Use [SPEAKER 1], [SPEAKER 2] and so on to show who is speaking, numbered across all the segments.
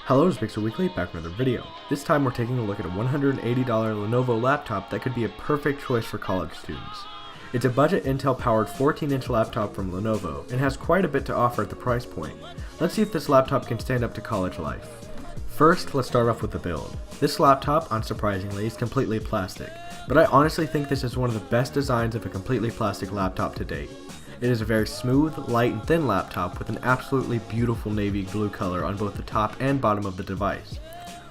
[SPEAKER 1] Hello, it's Pixel Weekly, back with another video. This time we're taking a look at a $180 Lenovo laptop that could be a perfect choice for college students. It's a budget Intel-powered 14-inch laptop from Lenovo, and has quite a bit to offer at the price point. Let's see if this laptop can stand up to college life. First, let's start off with the build. This laptop, unsurprisingly, is completely plastic, but I honestly think this is one of the best designs of a completely plastic laptop to date. It is a very smooth, light, and thin laptop with an absolutely beautiful navy blue color on both the top and bottom of the device.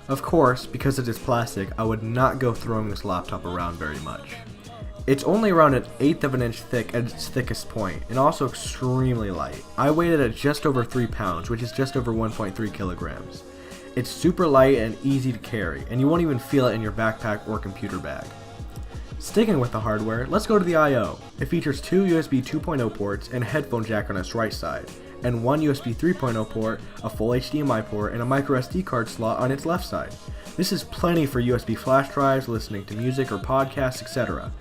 [SPEAKER 1] Of course, because it is plastic, I would not go throwing this laptop around very much. It's only around 1/8 of an inch thick at its thickest point, and also extremely light. I weighed it at just over 3 pounds, which is just over 1.3 kilograms. It's super light and easy to carry, and you won't even feel it in your backpack or computer bag. Sticking with the hardware, let's go to the I/O. It features 2 USB 2.0 ports and a headphone jack on its right side, and 1 USB 3.0 port, a full HDMI port, and a microSD card slot on its left side. This is plenty for USB flash drives, listening to music or podcasts, etc.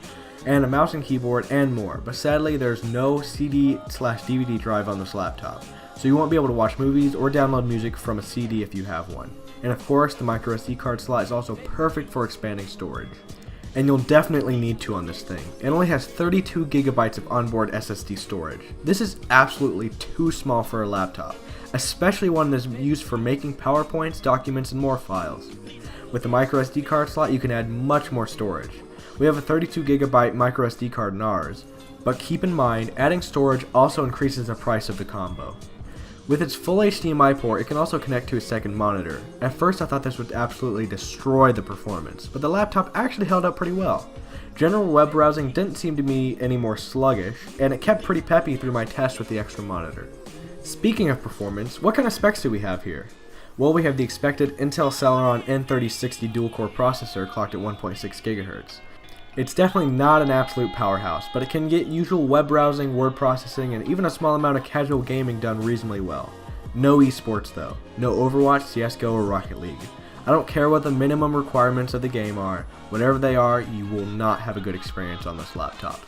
[SPEAKER 1] And a mouse and keyboard and more, but sadly there's no CD/DVD drive on this laptop, so you won't be able to watch movies or download music from a CD if you have one. And of course, the microSD card slot is also perfect for expanding storage. And you'll definitely need to on this thing. It only has 32 gigabytes of onboard SSD storage. This is absolutely too small for a laptop, especially one that's used for making PowerPoints, documents, and more files. With the microSD card slot, you can add much more storage. We have a 32 gigabyte microSD card in ours, but keep in mind, adding storage also increases the price of the combo. With its full HDMI port, it can also connect to a second monitor. At first I thought this would absolutely destroy the performance, but the laptop actually held up pretty well. General web browsing didn't seem to be any more sluggish, and it kept pretty peppy through my test with the extra monitor. Speaking of performance, what kind of specs do we have here? Well, we have the expected Intel Celeron N3060 dual-core processor clocked at 1.6 GHz. It's definitely not an absolute powerhouse, but it can get usual web browsing, word processing, and even a small amount of casual gaming done reasonably well. No esports though. No Overwatch, CSGO, or Rocket League. I don't care what the minimum requirements of the game are, whatever they are, you will not have a good experience on this laptop.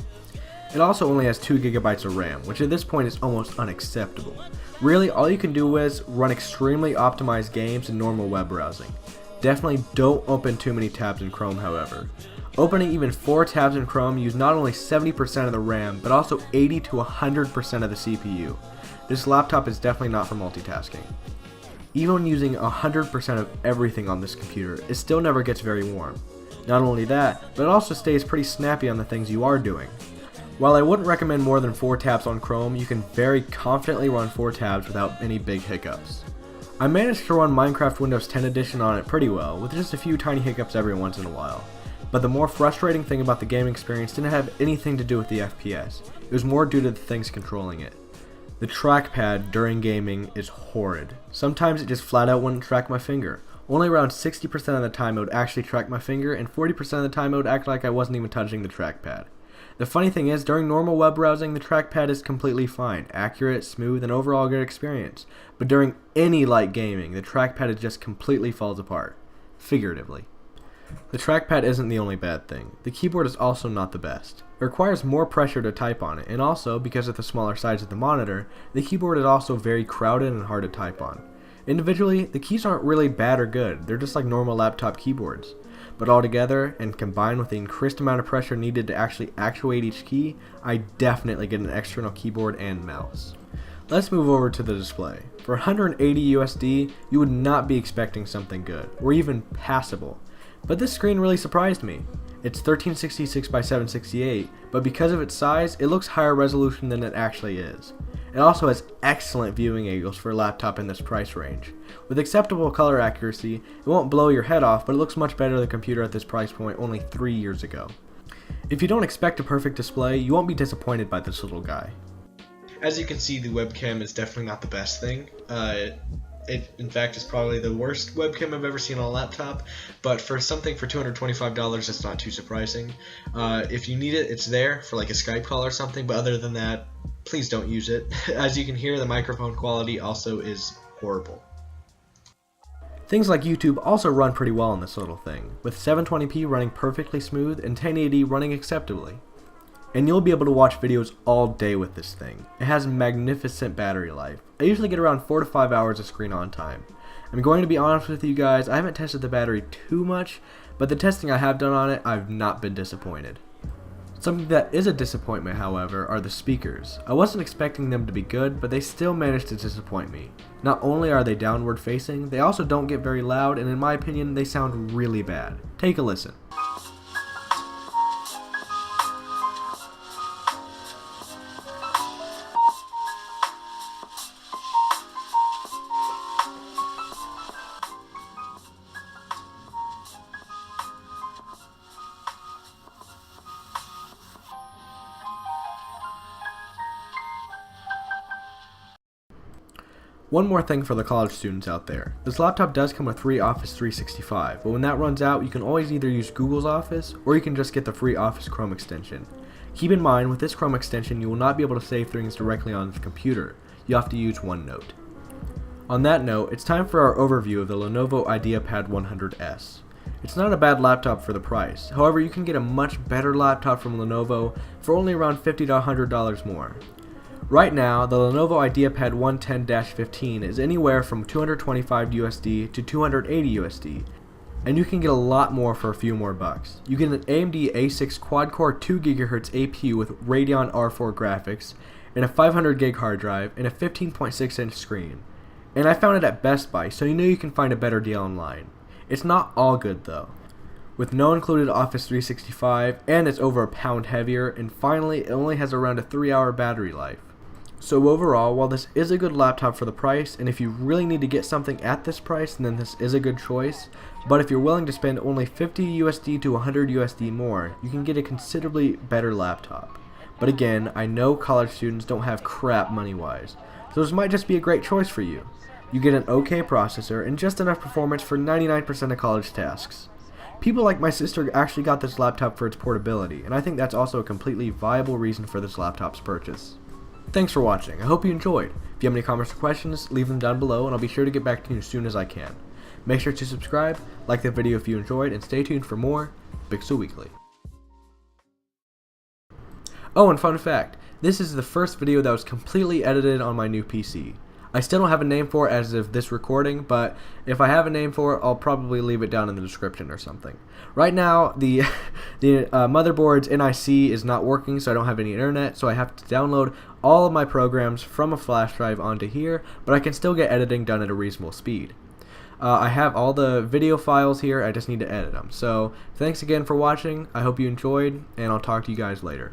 [SPEAKER 1] It also only has 2 gigabytes of RAM, which at this point is almost unacceptable. Really, all you can do is run extremely optimized games and normal web browsing. Definitely don't open too many tabs in Chrome, however. Opening even 4 tabs in Chrome use not only 70% of the RAM, but also 80 to 100% of the CPU. This laptop is definitely not for multitasking. Even when using 100% of everything on this computer, it still never gets very warm. Not only that, but it also stays pretty snappy on the things you are doing. While I wouldn't recommend more than 4 tabs on Chrome, you can very confidently run 4 tabs without any big hiccups. I managed to run Minecraft Windows 10 Edition on it pretty well, with just a few tiny hiccups every once in a while. But the more frustrating thing about the gaming experience didn't have anything to do with the FPS. It was more due to the things controlling it. The trackpad during gaming is horrid. Sometimes it just flat out wouldn't track my finger. Only around 60% of the time it would actually track my finger, and 40% of the time it would act like I wasn't even touching the trackpad. The funny thing is, during normal web browsing, the trackpad is completely fine, accurate, smooth, and overall good experience. But during any light gaming, the trackpad just completely falls apart. Figuratively. The trackpad isn't the only bad thing. The keyboard is also not the best. It requires more pressure to type on it, and also, because of the smaller size of the monitor, the keyboard is also very crowded and hard to type on. Individually, the keys aren't really bad or good, they're just like normal laptop keyboards. But altogether, and combined with the increased amount of pressure needed to actually actuate each key, I definitely get an external keyboard and mouse. Let's move over to the display. For 180 USD, you would not be expecting something good, or even passable. But this screen really surprised me. It's 1366 by 768, but because of its size, it looks higher resolution than it actually is. It also has excellent viewing angles for a laptop in this price range. With acceptable color accuracy, it won't blow your head off, but it looks much better than the computer at this price point only 3 years ago. If you don't expect a perfect display, you won't be disappointed by this little guy. As you can see, the webcam is definitely not the best thing. It, in fact, is probably the worst webcam I've ever seen on a laptop, but for something for $225, it's not too surprising. If you need it, it's there for like a Skype call or something, but other than that, please don't use it. As you can hear, the microphone quality also is horrible. Things like YouTube also run pretty well on this little thing, with 720p running perfectly smooth and 1080 running acceptably. and you'll be able to watch videos all day with this thing. It has magnificent battery life. I usually get around 4 to 5 hours of screen on time. I'm going to be honest with you guys, I haven't tested the battery too much, but the testing I have done on it, I've not been disappointed. Something that is a disappointment, however, are the speakers. I wasn't expecting them to be good, but they still managed to disappoint me. Not only are they downward facing, they also don't get very loud, and in my opinion, they sound really bad. Take a listen. One more thing for the college students out there. This laptop does come with free Office 365, but when that runs out, you can always either use Google's Office, or you can just get the free Office Chrome extension. Keep in mind, with this Chrome extension, you will not be able to save things directly on the computer. You have to use OneNote. On that note, it's time for our overview of the Lenovo Ideapad 100S. It's not a bad laptop for the price. However, you can get a much better laptop from Lenovo for only around $50 to $100 more. Right now, the Lenovo Ideapad 110-15 is anywhere from $225 USD to $280 USD, and you can get a lot more for a few more bucks. You get an AMD A6 quad-core 2 GHz APU with Radeon R4 graphics, and a 500 gig hard drive, and a 15.6-inch screen. And I found it at Best Buy, so you know you can find a better deal online. It's not all good though. With no included Office 365, and it's over a pound heavier, and finally, it only has around a 3-hour battery life. So overall, while this is a good laptop for the price, and if you really need to get something at this price, then this is a good choice, but if you're willing to spend only 50 USD to 100 USD more, you can get a considerably better laptop. But again, I know college students don't have crap money-wise, so this might just be a great choice for you. You get an okay processor and just enough performance for 99% of college tasks. People like my sister actually got this laptop for its portability, and I think that's also a completely viable reason for this laptop's purchase. Thanks for watching. I hope you enjoyed. If you have any comments or questions, leave them down below and I'll be sure to get back to you as soon as I can. Make sure to subscribe, like the video if you enjoyed, and stay tuned for more Pixel Weekly. Oh, and fun fact, this is the first video that was completely edited on my new PC. I still don't have a name for it as of this recording, but if I have a name for it, I'll probably leave it down in the description or something. Right now, the motherboard's NIC is not working, so I don't have any internet, so I have to download all of my programs from a flash drive onto here, but I can still get editing done at a reasonable speed. I have all the video files here, I just need to edit them. So, thanks again for watching, I hope you enjoyed, and I'll talk to you guys later.